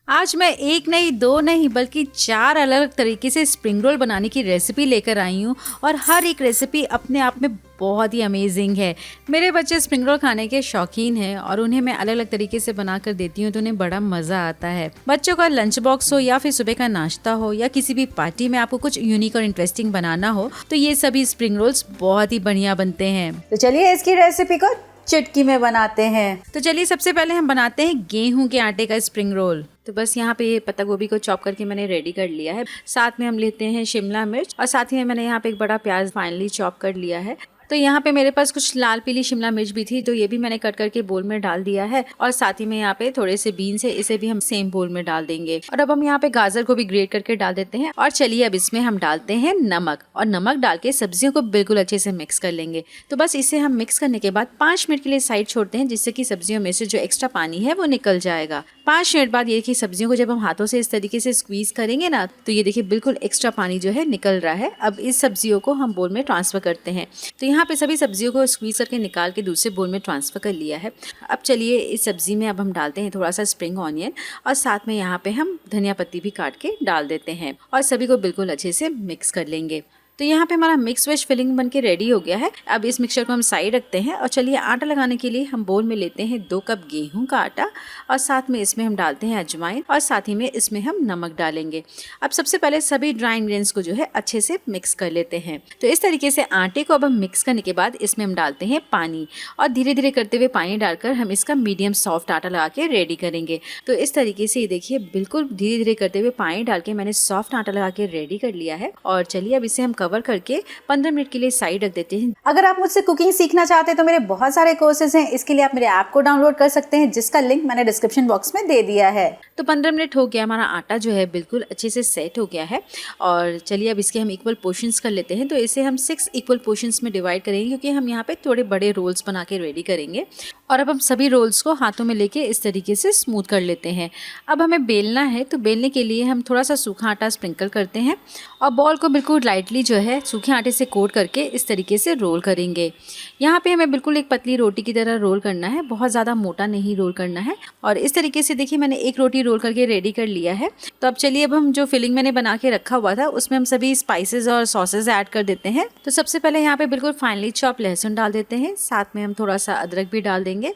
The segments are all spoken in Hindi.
आज मैं एक नहीं, दो नहीं, बल्कि 4 अलग अलग तरीके से स्प्रिंग रोल बनाने की रेसिपी लेकर आई हूँ और हर एक रेसिपी अपने आप में बहुत ही अमेजिंग है। मेरे बच्चे स्प्रिंग रोल खाने के शौकीन हैं और उन्हें मैं अलग अलग तरीके से बना कर देती हूँ तो उन्हें बड़ा मज़ा आता है। बच्चों का लंच बॉक्स हो या फिर सुबह का नाश्ता हो या किसी भी पार्टी में आपको कुछ यूनिक और इंटरेस्टिंग बनाना हो तो ये सभी स्प्रिंग रोल्स बहुत ही बढ़िया बनते हैं। तो चलिए इसकी रेसिपी को चुटकी में बनाते हैं। तो चलिए सबसे पहले हम बनाते हैं गेहूं के आटे का स्प्रिंग रोल। तो बस यहाँ पे ये पत्ता गोभी को चॉप करके मैंने रेडी कर लिया है। साथ में हम लेते हैं शिमला मिर्च और साथ ही में मैंने यहाँ पे एक बड़ा प्याज फाइनली चॉप कर लिया है। तो यहाँ पे मेरे पास कुछ लाल पीली शिमला मिर्च भी थी तो ये भी मैंने कट करके बोल में डाल दिया है और साथ ही में यहाँ पे थोड़े से बीन्स है, इसे भी हम सेम बोल में डाल देंगे। और अब हम यहाँ पे गाजर को भी ग्रेट करके डाल देते हैं। और चलिए अब इसमें हम डालते हैं नमक और नमक डाल के सब्जियों को बिल्कुल अच्छे से मिक्स कर लेंगे। तो बस इसे हम मिक्स करने के बाद 5 मिनट के लिए साइड छोड़ते हैं जिससे कि सब्जियों में से जो एक्स्ट्रा पानी है वो निकल जाएगा। 5 मिनट बाद ये देखिए सब्जियों को जब हम हाथों से इस तरीके से स्क्वीज करेंगे ना तो ये देखिए बिल्कुल एक्स्ट्रा पानी जो है निकल रहा है। अब इस सब्जियों को हम बोल में ट्रांसफर करते हैं। तो यहाँ पे सभी सब्जियों को स्क्वीज करके निकाल के दूसरे बोल में ट्रांसफर कर लिया है। अब चलिए इस सब्जी में अब हम डालते हैं थोड़ा सा स्प्रिंग ऑनियन और साथ में यहाँ पे हम धनिया पत्ती भी काट के डाल देते हैं और सभी को बिल्कुल अच्छे से मिक्स कर लेंगे। तो यहाँ पे हमारा मिक्स वेज फिलिंग बन के रेडी हो गया है। अब इस मिक्सचर को हम साइड रखते हैं और चलिए आटा लगाने के लिए हम बोल में लेते हैं 2 कप गेहूं का आटा और साथ में इसमें हम डालते हैं अजवाइन और साथ ही में इसमें हम नमक डालेंगे। अब सबसे पहले सभी ड्राई इंग्रेडिएंट्स को जो है अच्छे से मिक्स कर लेते हैं। तो इस तरीके से आटे को अब हम मिक्स करने के बाद इसमें हम डालते हैं पानी और धीरे धीरे करते हुए पानी डालकर हम इसका मीडियम सॉफ्ट आटा लगा के रेडी करेंगे। तो इस तरीके से ये देखिए बिल्कुल धीरे धीरे करते हुए पानी डाल के मैंने सॉफ्ट आटा लगा के रेडी कर लिया है। और चलिए अब इसे हम कवर करके 15 मिनट के लिए साइड रख देते हैं। अगर आप मुझसे कुकिंग सीखना चाहते हैं तो मेरे बहुत सारे कोर्सेज हैं। इसके लिए आप मेरे ऐप को डाउनलोड कर सकते हैं जिसका लिंक मैंने डिस्क्रिप्शन बॉक्स में दे दिया है। तो 15 मिनट हो गया, हमारा आटा जो है बिल्कुल अच्छे से सेट हो गया है। और चलिए अब इसके हम इक्वल पोर्शंस कर लेते हैं। तो इसे हम 6 इक्वल पोर्शंस में डिवाइड करेंगे क्योंकि हम यहाँ पे थोड़े बड़े रोल्स बना के रेडी करेंगे। और अब हम सभी रोल्स को हाथों में लेके इस तरीके से स्मूथ कर लेते हैं। अब हमें बेलना है तो बेलने के लिए हम थोड़ा सा सूखा आटा स्प्रिंकल करते हैं और बॉल को बिल्कुल लाइटली जो है सूखे आटे से कोट करके इस तरीके से रोल करेंगे। यहाँ पे हमें बिल्कुल एक पतली रोटी की तरह रोल करना है, बहुत ज़्यादा मोटा नहीं रोल करना है। और इस तरीके से देखिए मैंने एक रोटी रोल करके रेडी कर लिया है। तो अब चलिए अब हम जो फिलिंग मैंने बना के रखा हुआ था उसमें हम सभी स्पाइसेस और सॉसेज ऐड कर देते हैं। तो सबसे पहले यहाँ पे बिल्कुल फाइनली चॉप लहसुन डाल देते हैं, साथ में हम थोड़ा सा अदरक भी डाल देंगे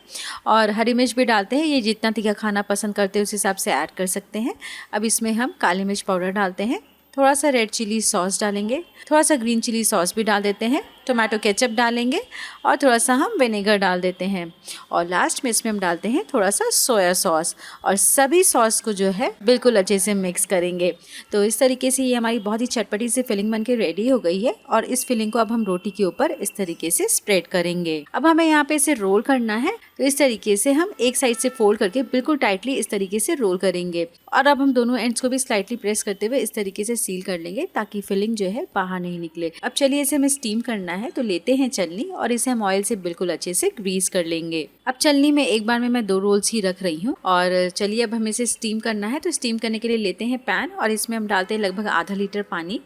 और हरी मिर्च भी डालते हैं। ये जितना तीखा खाना पसंद करते हैं उस हिसाब से ऐड कर सकते हैं। अब इसमें हम काली मिर्च पाउडर डालते हैं, थोड़ा सा रेड चिली सॉस डालेंगे, थोड़ा सा ग्रीन चिली सॉस भी डाल देते हैं, टोमेटो केचप डालेंगे और थोड़ा सा हम विनेगर डाल देते हैं और लास्ट में इसमें हम डालते हैं थोड़ा सा सोया सॉस और सभी सॉस को जो है बिल्कुल अच्छे से मिक्स करेंगे। तो इस तरीके से ये हमारी बहुत ही चटपटी सी फिलिंग बन के रेडी हो गई है और इस फिलिंग को अब हम रोटी के ऊपर इस तरीके से स्प्रेड करेंगे। अब हमें यहाँ पे इसे रोल करना है तो इस तरीके से हम एक साइड से फोल्ड करके बिल्कुल टाइटली इस तरीके से रोल करेंगे और अब हम दोनों एंड्स को भी स्लाइटली प्रेस करते हुए इस तरीके से सील कर लेंगे ताकि फिलिंग जो है बाहर नहीं निकले। अब चलिए इसे हमें स्टीम करना है तो लेते हैं छलनी और इसे हम ऑयल से बिल्कुल अच्छे से ग्रीस कर लेंगे। अब छलनी में एक बार में मैं 2 रोल्स ही रख रही हूँ और चलिए अब हमें इसे स्टीम करना है। तो स्टीम करने के लिए लेते हैं पैन और इसमें हम डालते हैं लगभग आधा लीटर पानी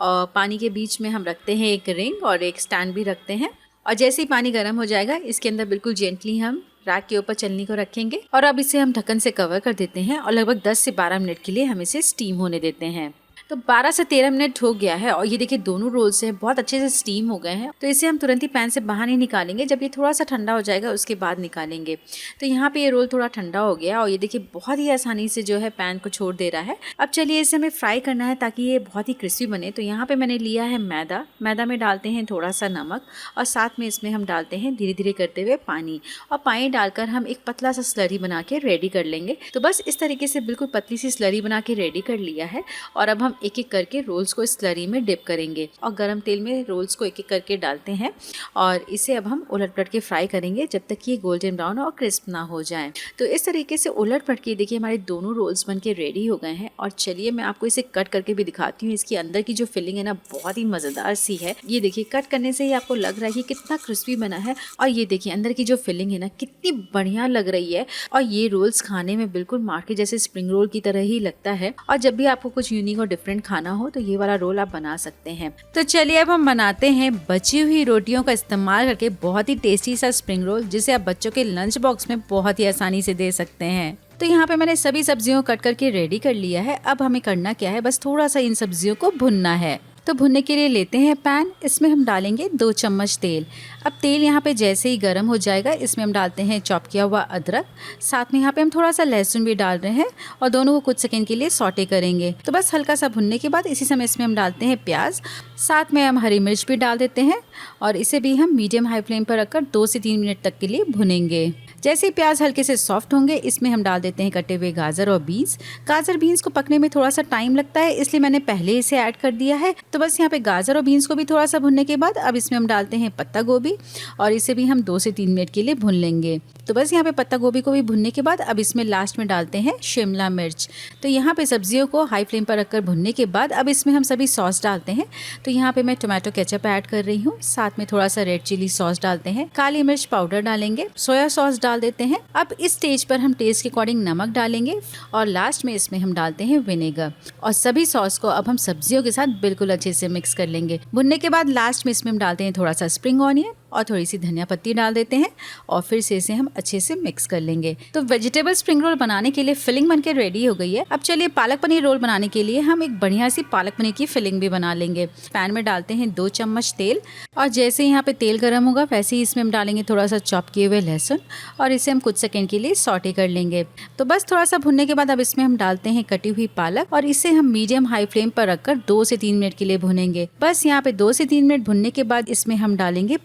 और पानी के बीच में हम रखते हैं एक रिंग और एक स्टैंड भी रखते हैं। और जैसे ही पानी गर्म हो जाएगा इसके अंदर बिल्कुल जेंटली हम रैक के ऊपर छलनी को रखेंगे और अब इसे हम ढक्कन से कवर कर देते हैं और लगभग 10 से 12 मिनट के लिए हम इसे स्टीम होने देते हैं। तो 12 से 13 मिनट हो गया है और ये देखिए दोनों रोल से बहुत अच्छे से स्टीम हो गए हैं। तो इसे हम तुरंत ही पैन से बाहर नहीं निकालेंगे, जब ये थोड़ा सा ठंडा हो जाएगा उसके बाद निकालेंगे। तो यहाँ पे ये रोल थोड़ा ठंडा हो गया और ये देखिए बहुत ही आसानी से जो है पैन को छोड़ दे रहा है। अब चलिए इसे हमें फ्राई करना है ताकि ये बहुत ही क्रिस्पी बने। तो यहाँ पे मैंने लिया है मैदा में डालते हैं थोड़ा सा नमक और साथ में इसमें हम डालते हैं धीरे धीरे करते हुए पानी और पानी डालकर हम एक पतला सा स्लरी बना के रेडी कर लेंगे। तो बस इस तरीके से बिल्कुल पतली सी स्लरी बना के रेडी कर लिया है और अब हम एक एक करके रोल्स को स्लरी में डिप करेंगे और गरम तेल में रोल्स को एक एक करके डालते हैं और इसे अब हम उलट पलट के फ्राई करेंगे जब तक ये गोल्डन ब्राउन और क्रिस्प ना हो जाए। तो इस तरीके से उलट पलट के देखिए हमारे दोनों रोल्स बन के रेडी हो गए हैं और चलिए मैं आपको इसे कट करके भी दिखाती हूँ। इसकी अंदर की जो फिलिंग है ना बहुत ही मज़ेदार सी है। ये देखिए कट करने से ही आपको लग रहा है कि कितना क्रिस्पी बना है और ये देखिए अंदर की जो फिलिंग है ना कितनी बढ़िया लग रही है और ये रोल्स खाने में बिल्कुल मार्केट जैसे स्प्रिंग रोल की तरह ही लगता है। और जब भी आपको कुछ यूनिक और डिफरेंट खाना हो तो ये वाला रोल आप बना सकते हैं। तो चलिए अब हम बनाते हैं बची हुई रोटियों का इस्तेमाल करके बहुत ही टेस्टी सा स्प्रिंग रोल जिसे आप बच्चों के लंच बॉक्स में बहुत ही आसानी से दे सकते हैं। तो यहाँ पे मैंने सभी सब्जियों को कट करके रेडी कर लिया है। अब हमें करना क्या है, बस थोड़ा सा इन सब्जियों को भुनना है। तो भुनने के लिए लेते हैं पैन, इसमें हम डालेंगे 2 चम्मच तेल। अब तेल यहाँ पे जैसे ही गर्म हो जाएगा, इसमें हम डालते हैं चॉप किया हुआ अदरक, साथ में यहाँ पे हम थोड़ा सा लहसुन भी डाल रहे हैं और दोनों को कुछ सेकंड के लिए सौटे करेंगे। तो बस हल्का सा भुनने के बाद इसी समय इसमें हम डालते हैं प्याज, साथ में हम हरी मिर्च भी डाल देते हैं और इसे भी हम मीडियम हाई फ्लेम पर रखकर 2 से 3 मिनट तक के लिए भुनेंगे। जैसे ही प्याज हल्के से सॉफ्ट होंगे, इसमें हम डाल देते हैं कटे हुए गाजर और बीन्स। गाजर बीन्स को पकने में थोड़ा सा टाइम लगता है, इसलिए मैंने पहले इसे ऐड कर दिया है। तो बस यहाँ पे गाजर और बीन्स को भी थोड़ा सा भुनने के बाद अब इसमें हम डालते हैं पत्ता गोभी और इसे भी हम 2 से 3 मिनट के लिए भुन लेंगे। तो बस यहाँ पे पत्ता गोभी को भी भुनने के बाद अब इसमें लास्ट में डालते हैं शिमला मिर्च। तो यहाँ पे सब्जियों को हाई फ्लेम पर रखकर भुनने के बाद अब इसमें हम सभी सॉस डालते हैं। तो यहाँ पे मैं टोमेटो केचप ऐड कर रही हूँ, साथ में थोड़ा सा रेड चिली सॉस डालते हैं, काली मिर्च पाउडर डालेंगे, सोया सॉस डाल देते हैं। अब इस स्टेज पर हम टेस्ट के अकॉर्डिंग नमक डालेंगे और लास्ट में इसमें हम डालते हैं विनेगर और सभी सॉस को अब हम सब्जियों के साथ बिल्कुल अच्छे से मिक्स कर लेंगे। भुनने के बाद लास्ट में इसमें हम डालते हैं थोड़ा सा स्प्रिंग ऑनियन और थोड़ी सी धनिया पत्ती डाल देते हैं और फिर से इसे हम अच्छे से मिक्स कर लेंगे। तो वेजिटेबल स्प्रिंग रोल बनाने के लिए फिलिंग बनके रेडी हो गई है। अब चलिए पालक पनीर रोल बनाने के लिए हम एक बढ़िया सी पालक पनीर की फिलिंग भी बना लेंगे। पैन में डालते हैं 2 चम्मच तेल और जैसे ही यहाँ पे तेल गर्म होगा, वैसे ही इसमें हम डालेंगे थोड़ा सा चॉप किए हुए लहसुन और इसे हम कुछ सेकंड के लिए सॉटे कर लेंगे। तो बस थोड़ा सा भुनने के बाद अब इसमें हम डालते हैं कटी हुई पालक और इसे हम मीडियम हाई फ्लेम पर रखकर 2 से 3 मिनट के लिए भुनेंगे। बस यहाँ पे 2 से 3 मिनट भुनने के बाद इसमें हम डालेंगे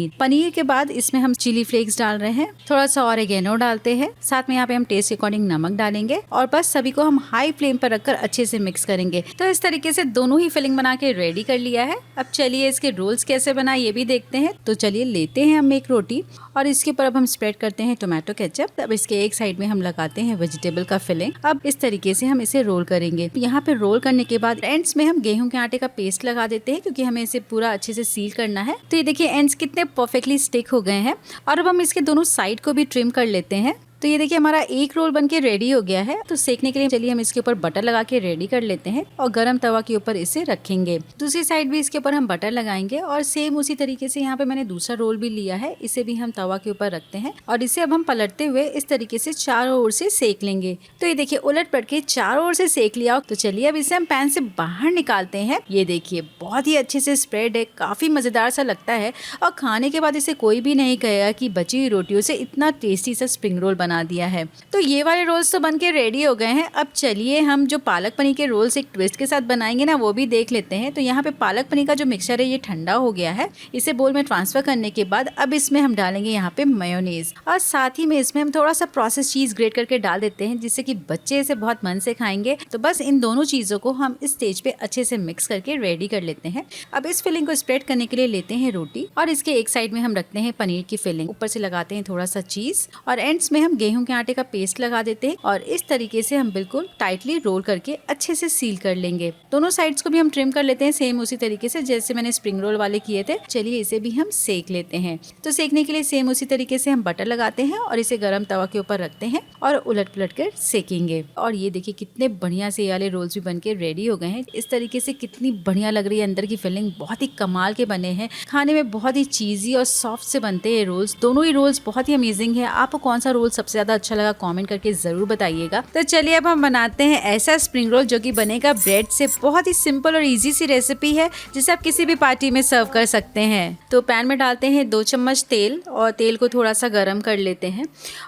पनीर के बाद इसमें हम चिली फ्लेक्स डाल रहे हैं, थोड़ा सा ऑरिगेनो डालते हैं, साथ में यहाँ पे हम टेस्ट के अकॉर्डिंग नमक डालेंगे और बस सभी को हम हाई फ्लेम पर रखकर अच्छे से मिक्स करेंगे। तो इस तरीके से दोनों ही फिलिंग बना के रेडी कर लिया है। अब चलिए इसके रोल्स कैसे बनाए ये भी देखते हैं। तो चलिए लेते हैं हम एक रोटी और इसके ऊपर अब हम स्प्रेड करते हैं टोमेटो केचप। अब इसके एक साइड में हम लगाते हैं वेजिटेबल का फिलिंग। अब इस तरीके से हम इसे रोल करेंगे। यहाँ पे रोल करने के बाद एंड्स में हम गेहूं के आटे का पेस्ट लगा देते हैं, क्योंकि हमें इसे पूरा अच्छे से सील करना है। तो ये देखिए एंड्स कितने परफेक्टली स्टिक हो गए हैं और अब हम इसके दोनों साइड को भी ट्रिम कर लेते हैं। तो ये देखिए हमारा एक रोल बनके रेडी हो गया है। तो सेकने के लिए चलिए हम इसके ऊपर बटर लगा के रेडी कर लेते हैं और गरम तवा के ऊपर इसे रखेंगे। दूसरी साइड भी इसके ऊपर हम बटर लगाएंगे और सेम उसी तरीके से यहाँ पे मैंने दूसरा रोल भी लिया है, इसे भी हम तवा के ऊपर रखते हैं और इसे अब हम पलटते हुए इस तरीके से चारों ओर से सेक लेंगे। तो ये देखिए उलट पलट के चारों ओर से सेक लिया। तो चलिए अब इसे हम पैन से बाहर निकालते हैं। ये देखिए बहुत ही अच्छे से स्प्रेड है, काफी मजेदार सा लगता है और खाने के बाद इसे कोई भी नहीं कहेगा कि बची हुई रोटियों से इतना टेस्टी सा स्प्रिंग रोल बना दिया है। तो ये वाले रोल्स तो बनके रेडी हो गए हैं। अब चलिए हम जो पालक पनीर के रोल्स एक ट्विस्ट के साथ बनाएंगे ना, वो भी देख लेते हैं। तो यहाँ पे पालक पनीर का जो मिक्सचर है ये ठंडा हो गया है। इसे बोल में ट्रांसफर करने के बाद अब इसमें हम डालेंगे यहाँ पे मेयोनीज और साथ ही में इसमें हम थोड़ा सा प्रोसेस चीज ग्रेट करके डाल देते हैं, जिससे कि बच्चे इसे बहुत मन से खाएंगे। तो बस इन दोनों चीजों को हम इस स्टेज पे अच्छे से मिक्स करके रेडी कर लेते हैं। अब इस फिलिंग को स्प्रेड करने के लिए लेते हैं रोटी और इसके एक साइड में हम रखते हैं पनीर की फिलिंग, ऊपर से लगाते हैं थोड़ा सा चीज और एंड्स में हम गेहूं के आटे का पेस्ट लगा देते हैं और इस तरीके से हम बिल्कुल टाइटली रोल करके अच्छे से सील कर लेंगे। दोनों साइड्स को भी हम ट्रिम कर लेते हैं सेम उसी तरीके से जैसे मैंने स्प्रिंग रोल वाले किए थे। चलिए इसे भी हम सेक लेते हैं। तो सेकने के लिए सेम उसी तरीके से हम बटर लगाते हैं और इसे गर्म तवा के ऊपर रखते हैं और उलट पलट कर सेकेंगे। और ये देखिए कितने बढ़िया से वाले रोल्स भी बनके रेडी हो गए हैं। इस तरीके से कितनी बढ़िया लग रही है, अंदर की फिलिंग बहुत ही कमाल के बने हैं, खाने में बहुत ही चीजी और सॉफ्ट से बनते हैं रोल्स। दोनों ही रोल्स बहुत ही अमेजिंग है। आपको कौन सा रोल सबसे ज्यादा अच्छा लगा कमेंट करके जरूर बताइएगा। तो चलिए अब हम बनाते हैं ऐसा स्प्रिंग रोल जो कि बनेगा ब्रेड से। बहुत ही सिंपल और इजी सी रेसिपी है जिसे आप किसी भी पार्टी में सर्व कर सकते हैं। तो पैन में डालते हैं 2 चम्मच तेल और तेल को थोड़ा सा गर्म कर लेते हैं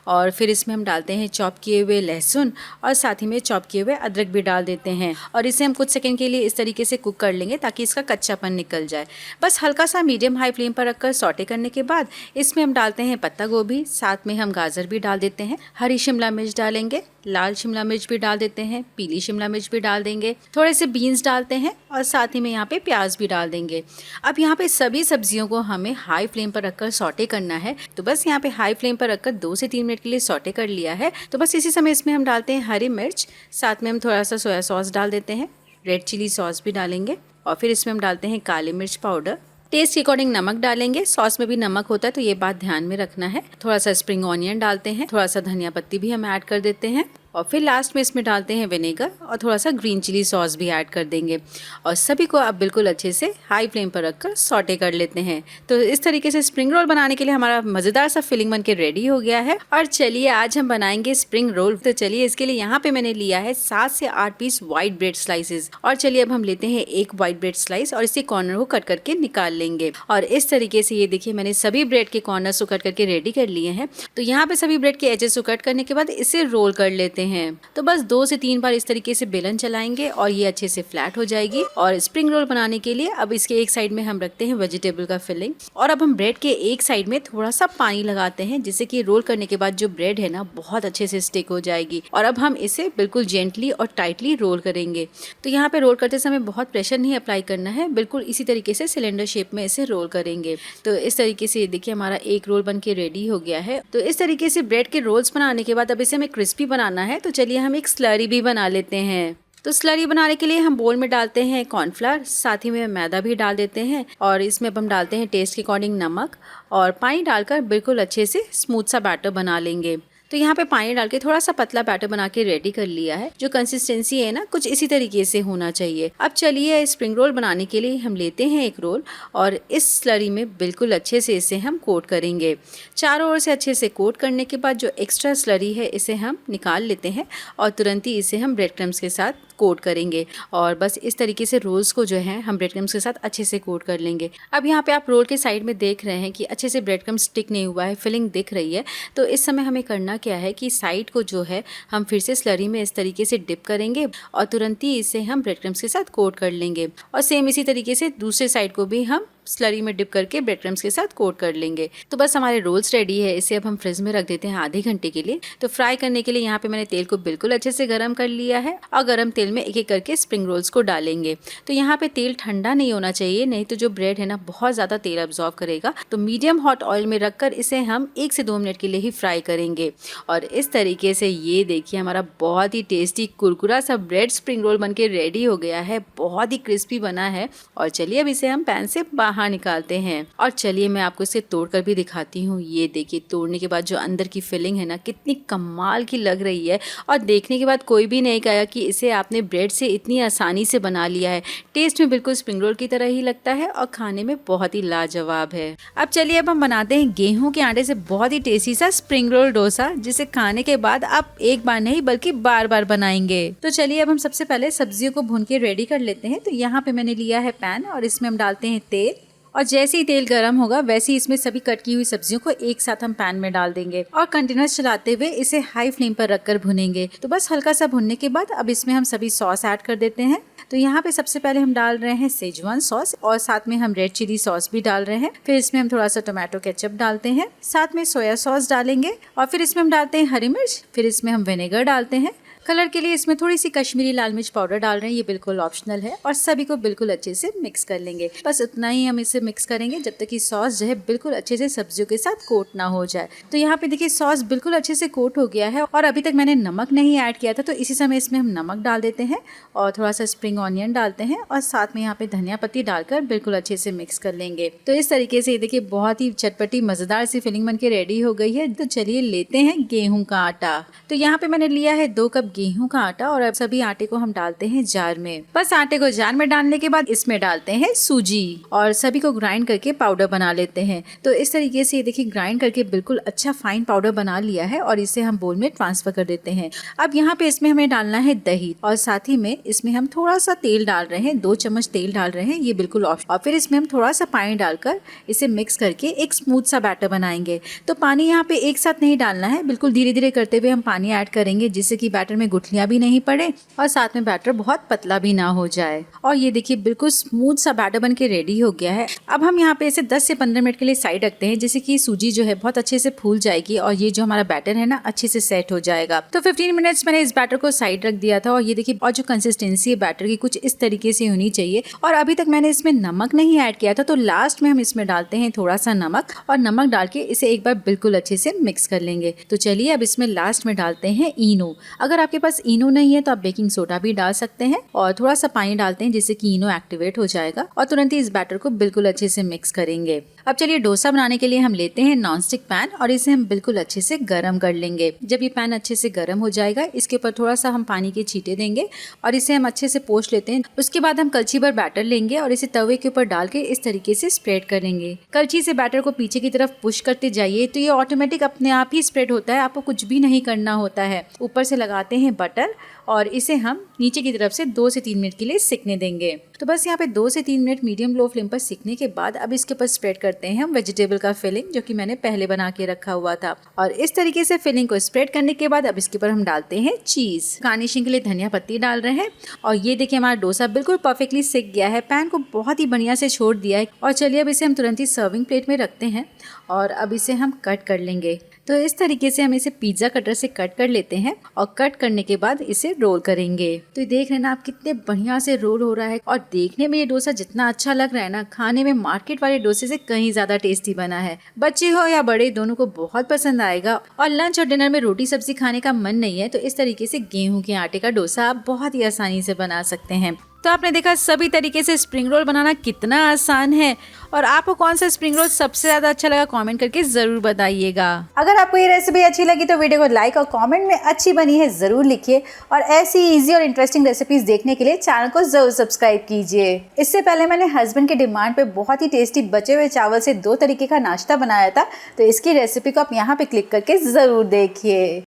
और फिर इसमें हम डालते हैं चॉप किए हुए लहसुन और साथ ही में चॉप किए हुए अदरक भी डाल देते हैं और इसे हम कुछ सेकंड के लिए इस तरीके से कुक कर लेंगे ताकि इसका कच्चापन निकल जाए। बस हल्का सा मीडियम हाई फ्लेम पर रखकर सॉटे करने के बाद इसमें हम डालते हैं पत्ता गोभी, साथ में हम गाजर भी डाल देते हैं, हरी शिमला मिर्च डालेंगे, लाल शिमला मिर्च भी डाल देते हैं, पीली शिमला मिर्च भी डाल देंगे, थोड़े से बीन्स डालते हैं और साथ ही में यहाँ पे प्याज भी डाल देंगे। अब यहाँ पे सभी सब्जियों को हमें हाई फ्लेम पर रखकर सॉटे करना है। तो बस यहाँ पे हाई फ्लेम पर रखकर 2 से 3 मिनट के लिए सॉटे कर लिया है। तो बस इसी समय इसमें हम डालते हैं हरी मिर्च, साथ में हम थोड़ा सा सोया सॉस डाल देते हैं, रेड चिली सॉस भी डालेंगे और फिर इसमें हम डालते हैं काली मिर्च पाउडर, टेस्ट के अकॉर्डिंग नमक डालेंगे। सॉस में भी नमक होता है तो ये बात ध्यान में रखना है। थोड़ा सा स्प्रिंग ऑनियन डालते हैं, थोड़ा सा धनिया पत्ती भी हम ऐड कर देते हैं और फिर लास्ट में इसमें डालते हैं विनेगर और थोड़ा सा ग्रीन चिली सॉस भी ऐड कर देंगे और सभी को अब बिल्कुल अच्छे से हाई फ्लेम पर रखकर सॉटे कर लेते हैं। तो इस तरीके से स्प्रिंग रोल बनाने के लिए हमारा मज़ेदार सा फिलिंग बनके रेडी हो गया है। और चलिए आज हम बनाएंगे स्प्रिंग रोल। तो चलिए इसके लिए यहाँ पे मैंने लिया है 7 से 8 पीस व्हाइट ब्रेड स्लाइसेस। और चलिए अब हम लेते हैं एक व्हाइट ब्रेड स्लाइस और इसी कॉर्नर को कट करके निकाल लेंगे। और इस तरीके से ये देखिए मैंने सभी ब्रेड के कॉर्नर्स को कट करके रेडी कर लिए हैं। तो यहाँ पे सभी ब्रेड के एजेस को कट करने के बाद इसे रोल कर लेते हैं। तो बस 2 से 3 बार इस तरीके से बेलन चलाएंगे और ये अच्छे से फ्लैट हो जाएगी। और स्प्रिंग रोल बनाने के लिए अब इसके एक साइड में हम रखते हैं वेजिटेबल का फिलिंग और अब हम ब्रेड के एक साइड में थोड़ा सा पानी लगाते हैं जिससे कि रोल करने के बाद जो ब्रेड है ना बहुत अच्छे से स्टिक हो जाएगी। और अब हम इसे बिल्कुल जेंटली और टाइटली रोल करेंगे। तो यहाँ पे रोल करते समय बहुत प्रेशर नहीं अप्लाई करना है, बिल्कुल इसी तरीके से सिलेंडर शेप में इसे रोल करेंगे। तो इस तरीके से देखिए हमारा एक रोल बन के रेडी हो गया है। तो इस तरीके से ब्रेड के रोल्स बनाने के बाद अब इसे हमें क्रिस्पी बनाना है। तो चलिए हम एक स्लरी भी बना लेते हैं। तो स्लरी बनाने के लिए हम बोल में डालते हैं कॉर्नफ्लावर, साथ ही में मैदा भी डाल देते हैं और इसमें अब हम डालते हैं टेस्ट के अकॉर्डिंग नमक और पानी डालकर बिल्कुल अच्छे से स्मूथ सा बैटर बना लेंगे। तो यहाँ पे पानी डाल के थोड़ा सा पतला बैटर बना के रेडी कर लिया है। जो कंसिस्टेंसी है ना कुछ इसी तरीके से होना चाहिए। अब चलिए स्प्रिंग रोल बनाने के लिए हम लेते हैं एक रोल और इस स्लरी में बिल्कुल अच्छे से इसे हम कोट करेंगे। चारों ओर से अच्छे से कोट करने के बाद जो एक्स्ट्रा स्लरी है इसे हम निकाल लेते हैं और तुरंत ही इसे हम ब्रेड क्रम्स के साथ कोट करेंगे। और बस इस तरीके से रोल्स को जो है हम ब्रेड क्रम्स के साथ अच्छे से कोट कर लेंगे। अब यहाँ पे आप रोल के साइड में देख रहे हैं कि अच्छे से ब्रेड क्रम्स स्टिक नहीं हुआ है, फिलिंग दिख रही है। तो इस समय हमें करना क्या है कि साइड को जो है हम फिर से स्लरी में इस तरीके से डिप करेंगे और तुरंत ही इसे हम ब्रेड क्रम्स के साथ कोट कर लेंगे। और सेम इसी तरीके से दूसरे साइड को भी हम स्लरी में डिप करके ब्रेड क्रम्स के साथ कोट कर लेंगे। तो बस हमारे रोल्स रेडी है। इसे अब हम फ्रिज में रख देते हैं आधे घंटे के लिए। तो फ्राई करने के लिए यहाँ पे मैंने तेल को बिल्कुल अच्छे से गर्म कर लिया है और गर्म तेल में एक एक करके स्प्रिंग रोल्स को डालेंगे। तो यहाँ पे तेल ठंडा नहीं होना चाहिए, नहीं तो जो ब्रेड है ना बहुत ज़्यादा तेल अब्जॉर्व करेगा। तो मीडियम हॉट ऑयल में रखकर इसे हम 1 से 2 मिनट के लिए ही फ्राई करेंगे। और इस तरीके से ये देखिए हमारा बहुत ही टेस्टी कुरकुरा सा ब्रेड स्प्रिंग रोल बनके रेडी हो गया है। बहुत ही क्रिस्पी बना है। और चलिए अब इसे हम पैन से बाहर निकालते हैं और चलिए मैं आपको इसे तोड़कर भी दिखाती हूँ। ये देखिए तोड़ने के बाद जो अंदर की फिलिंग है ना कितनी कमाल की लग रही है और देखने के बाद कोई भी नहीं कहेगा कि इसे आपने ब्रेड से इतनी आसानी से बना लिया है। टेस्ट में बिल्कुल स्प्रिंग रोल की तरह ही लगता है और खाने में बहुत ही लाजवाब है। अब चलिए अब हम बनाते हैं गेहूं के आटे से बहुत ही टेस्टी सा स्प्रिंग रोल डोसा, जिसे खाने के बाद आप एक बार नहीं बल्कि बार बार बनाएंगे। तो चलिए अब हम सबसे पहले सब्जियों को भून के रेडी कर लेते हैं। तो यहाँ पे मैंने लिया है पैन और इसमें हम डालते हैं तेल और जैसे ही तेल गर्म होगा वैसे ही इसमें सभी कट की हुई सब्जियों को एक साथ हम पैन में डाल देंगे और कंटिन्यूअस चलाते हुए इसे हाई फ्लेम पर रखकर भुनेंगे। तो बस हल्का सा भुनने के बाद अब इसमें हम सभी सॉस ऐड कर देते हैं। तो यहाँ पे सबसे पहले हम डाल रहे हैं सेजवान सॉस और साथ में हम रेड चिली सॉस भी डाल रहे हैं। फिर इसमें हम थोड़ा सा टोमेटो केचप डालते हैं, साथ में सोया सॉस डालेंगे और फिर इसमें हम डालते हैं हरी मिर्च। फिर इसमें हम विनेगर डालते हैं। कलर के लिए इसमें थोड़ी सी कश्मीरी लाल मिर्च पाउडर डाल रहे हैं, ये बिल्कुल ऑप्शनल है। और सभी को बिल्कुल अच्छे से मिक्स कर लेंगे। बस उतना ही हम इसे मिक्स करेंगे जब तक कि सॉस जो है बिल्कुल अच्छे से सब्जियों के साथ कोट ना हो जाए। तो यहाँ पे देखिए सॉस बिल्कुल अच्छे से कोट हो गया है और अभी तक मैंने नमक नहीं ऐड किया था। तो इसी समय इसमें हम नमक डाल देते हैं और थोड़ा सा स्प्रिंग ऑनियन डालते हैं और साथ में यहाँ पे धनिया पत्ती डालकर बिल्कुल अच्छे से मिक्स कर लेंगे। तो इस तरीके से देखिए बहुत ही चटपटी मजेदार सी फिलिंग बन के रेडी हो गई है। तो चलिए लेते हैं गेहूं का आटा। तो यहाँ पे मैंने लिया है 2 कप गेहूं का आटा और अब सभी आटे को हम डालते हैं जार में। बस आटे को जार में डालने के बाद इसमें डालते हैं सूजी और सभी को ग्राइंड करके पाउडर बना लेते हैं। तो इस तरीके से देखिए ग्राइंड करके बिल्कुल अच्छा फाइन पाउडर बना लिया है और इसे हम बोल में ट्रांसफर कर देते हैं। अब यहाँ पे इसमें हमें डालना है दही और साथ ही में इसमें हम थोड़ा सा तेल डाल रहे हैं, 2 चम्मच तेल डाल रहे हैं, ये बिल्कुल ऑप्शनल। और फिर इसमें हम थोड़ा सा पानी डालकर इसे मिक्स करके एक स्मूथ सा बैटर बनाएंगे। तो पानी यहाँ पे एक साथ नहीं डालना है, बिल्कुल धीरे धीरे करते हुए हम पानी ऐड करेंगे जिससे कि बैटर में गुठलियां भी नहीं पड़े और साथ में बैटर बहुत पतला भी ना हो जाए। और ये देखिए बिल्कुल स्मूथ सा बैटर बन के रेडी हो गया है। अब हम यहाँ पे इसे 10 से 15 मिनट के लिए साइड रखते हैं जिससे कि सूजी जो है बहुत अच्छे से फूल जाएगी और ये जो हमारा बैटर है ना अच्छे से सेट हो जाएगा। तो 15 मिनट्स मैंने इस बैटर को साइड रख दिया था और ये देखिए और जो कंसिस्टेंसी है बैटर की कुछ इस तरीके से होनी चाहिए। और अभी तक मैंने इसमें नमक नहीं ऐड किया था, तो लास्ट में हम इसमें डालते हैं थोड़ा सा नमक और नमक डाल के इसे एक बार बिल्कुल अच्छे से मिक्स कर लेंगे। तो चलिए अब इसमें लास्ट में डालते हैं इनो। अगर आपके पास इनो नहीं है तो आप बेकिंग सोडा भी डाल सकते हैं और थोड़ा सा पानी डालते हैं जिससे कि इनो एक्टिवेट हो जाएगा और तुरंत ही इस बैटर को बिल्कुल अच्छे से मिक्स करेंगे। अब चलिए डोसा बनाने के लिए हम लेते हैं नॉनस्टिक पैन और इसे हम बिल्कुल अच्छे से गर्म कर लेंगे। जब ये पैन अच्छे से गर्म हो जाएगा, इसके ऊपर थोड़ा सा हम पानी के छींटे देंगे और इसे हम अच्छे से पोंछ लेते हैं। उसके बाद हम कलछी भर बैटर लेंगे और इसे तवे के ऊपर डाल के इस तरीके से स्प्रेड करेंगे। कलछी से बैटर को पीछे की तरफ पुश करते जाइए तो ये ऑटोमेटिक अपने आप ही स्प्रेड होता है, आपको कुछ भी नहीं करना होता है। ऊपर से लगाते हैं बटर और इसे हम नीचे की तरफ से 2 से 3 मिनट के लिए सिकने देंगे। तो बस यहाँ पे 2 से 3 मिनट मीडियम लो फ्लेम पर सिकने के बाद अब इसके ऊपर स्प्रेड करते हैं हम वेजिटेबल का फिलिंग, जो कि मैंने पहले बना के रखा हुआ था। और इस तरीके से फिलिंग को स्प्रेड करने के बाद अब इसके ऊपर हम डालते हैं चीज। गार्निशिंग के लिए धनिया पत्ती डाल रहे हैं और ये देखिए हमारा डोसा बिल्कुल परफेक्टली सिक गया है, पैन को बहुत ही बढ़िया से छोड़ दिया है। और चलिए अब इसे हम तुरंत ही सर्विंग प्लेट में रखते हैं और अब इसे हम कट कर लेंगे। तो इस तरीके से हम इसे पिज्जा कटर से कट कर लेते हैं और कट करने के बाद इसे रोल करेंगे। तो ये देख रहे हैं ना आप कितने बढ़िया से रोल हो रहा है और देखने में ये डोसा जितना अच्छा लग रहा है ना, खाने में मार्केट वाले डोसे से कहीं ज्यादा टेस्टी बना है। बच्चे हो या बड़े दोनों को बहुत पसंद आएगा। और लंच और डिनर में रोटी सब्जी खाने का मन नहीं है तो इस तरीके से गेहूं के आटे का डोसा आप बहुत ही आसानी से बना सकते हैं। तो आपने देखा सभी तरीके से स्प्रिंग रोल बनाना कितना आसान है। और आपको कौन सा स्प्रिंग रोल सबसे ज्यादा अच्छा लगा कमेंट करके जरूर बताइएगा। अगर आपको ये रेसिपी अच्छी लगी तो वीडियो को लाइक और कमेंट में अच्छी बनी है जरूर लिखिए और ऐसी इजी और इंटरेस्टिंग रेसिपीज देखने के लिए चैनल को जरूर सब्सक्राइब कीजिए। इससे पहले मैंने हस्बैंड के डिमांड पे बहुत ही टेस्टी बचे हुए चावल से 2 तरीके का नाश्ता बनाया था, तो इसकी रेसिपी को आप यहाँ पे क्लिक करके जरूर देखिए।